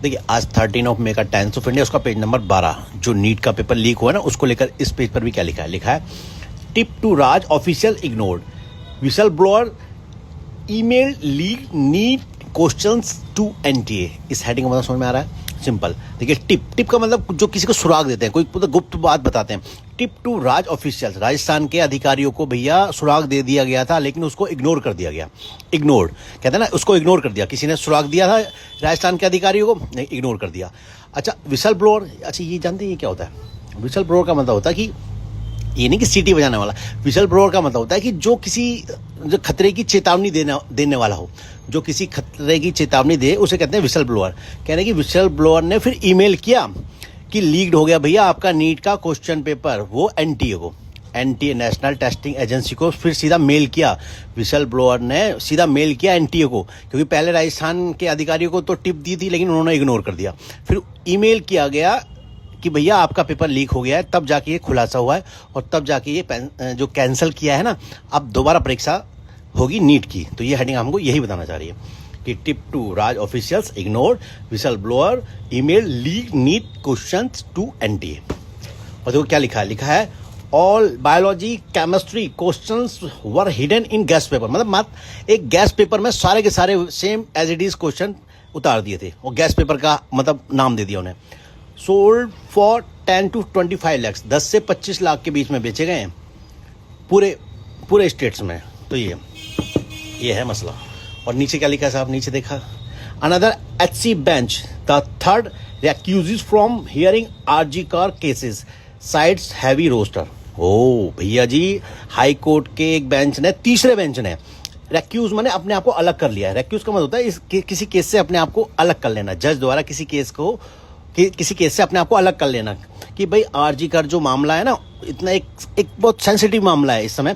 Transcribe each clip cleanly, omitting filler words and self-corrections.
देखिए आज 13 मई का टाइम्स ऑफ इंडिया उसका पेज नंबर 12 जो नीट का पेपर लीक हुआ ना उसको लेकर इस पेज पर भी क्या लिखा है tip to Raj official ignored whistle blower email leak NEET questions to NTA. इस हेडिंग का मतलब समझ में आ रहा है? सिंपल। देखिए टिप का मतलब जो किसी को सुराग देते हैं, कोई गुप्त बात बताते हैं। Tip to Raj official, Rajasthan के अधिकारियों को भैया सुराग दे दिया गया था लेकिन उसको इग्नोर कर दिया गया। इग्नोर्ड कहते हैं ना, उसको इग्नोर कर दिया। किसी ने सुराग दिया था राजस्थान के अधिकारियों को, नहीं, इग्नोर कर दिया। अच्छा विसल ब्लोअर, अच्छा ये जानते हैं ये क्या होता है? विसल ब्लोअर का मतलब होता है कि ये नहीं कि सीटी बजाने वाला। विसल ब्लोअर का मतलब होता है कि जो खतरे की चेतावनी देने वाला हो, जो किसी खतरे की चेतावनी दे उसे कहते हैं विसल ब्लोअर। कह रहे हैं कि विसल ब्लोअर ने फिर ईमेल किया कि लीक्ड हो गया भैया आपका नीट का क्वेश्चन पेपर, वो एनटीए को, एनटीए नेशनल टेस्टिंग एजेंसी को फिर सीधा मेल किया। विसल ब्लोअर ने सीधा मेल किया एनटीए को, क्योंकि पहले राजस्थान के अधिकारियों को तो टिप दी थी लेकिन उन्होंने इग्नोर कर दिया। फिर ईमेल किया गया कि भैया आपका पेपर लीक हो गया है, तब जाके ये खुलासा हुआ है और तब जाके ये जो कैंसिल किया है ना, अब दोबारा परीक्षा होगी नीट की। तो ये हेडिंग हमको यही बताना चाह रही है कि tip to Raj officials ignore whistle blower email leak NEET questions to NTA. और देखो क्या लिखा है all biology chemistry questions were hidden in guess paper. मतलब एक गैस पेपर में सारे के सारे same as it is question उतार दिए थे और गैस पेपर का मतलब नाम दे दिया उन्हें। सोल्ड फॉर 10 to 25 lakhs, 10 से 25 लाख के बीच में बेचे गए हैं पूरे स्टेट्स में। तो ये है मसला। और नीचे क्या लिखा है साहब? नीचे देखा another HC bench the third accuses from hearing RG Kar cases sides heavy roster. ओ भैया जी, हाई कोर्ट के एक बेंच ने, तीसरे बेंच ने, रेक्यूज माने अपने आप को अलग कर लिया है। रेक्यूज का मतलब होता है किसी केस से अपने आप को अलग कर लेना, जज द्वारा किसी केस से अपने आप को अलग कर लेना कि भाई आरजी कर जो मामला है ना, इतना एक बहुत सेंसिटिव मामला है इस समय।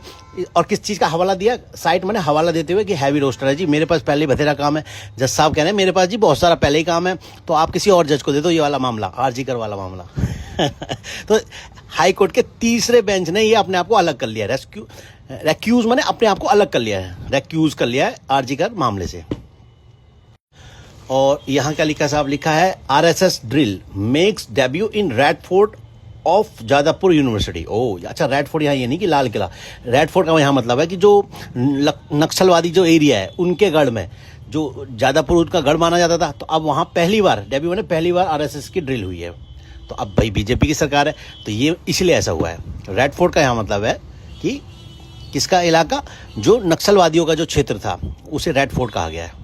और किस चीज़ का हवाला दिया? साइट मैंने हवाला देते हुए कि हैवी रोस्टर है जी, मेरे पास पहले ही बथेरा काम है। जज साहब कह रहे हैं मेरे पास जी बहुत सारा पहले ही काम है, तो आप किसी और जज को दे दो ये वाला मामला, आरजी कर वाला मामला। तो हाई कोर्ट के तीसरे बेंच ने ये अपने आप को अलग कर लिया। रेक्यूज मैंने अपने आप को अलग कर लिया है, रेक्यूज कर लिया है आरजी कर मामले से। और यहाँ क्या लिखा है RSS drill makes debut in red fort of Jadavpur university. ओह अच्छा, रेड फोर्ट यहाँ ये नहीं कि लाल किला, रेड फोर्ट का यहाँ मतलब है कि जो नक्सलवादी जो एरिया है उनके गढ़ में, जो जादवपुर उनका गढ़ माना जाता था, तो अब वहाँ पहली बार आरएसएस की ड्रिल हुई है। तो अब भाई बीजेपी की सरकार है तो ये इसलिए ऐसा हुआ है। रेड फोर्ट का यहाँ मतलब है कि किसका इलाका, जो नक्सलवादियों का जो क्षेत्र था उसे रेड फोर्ट कहा गया है।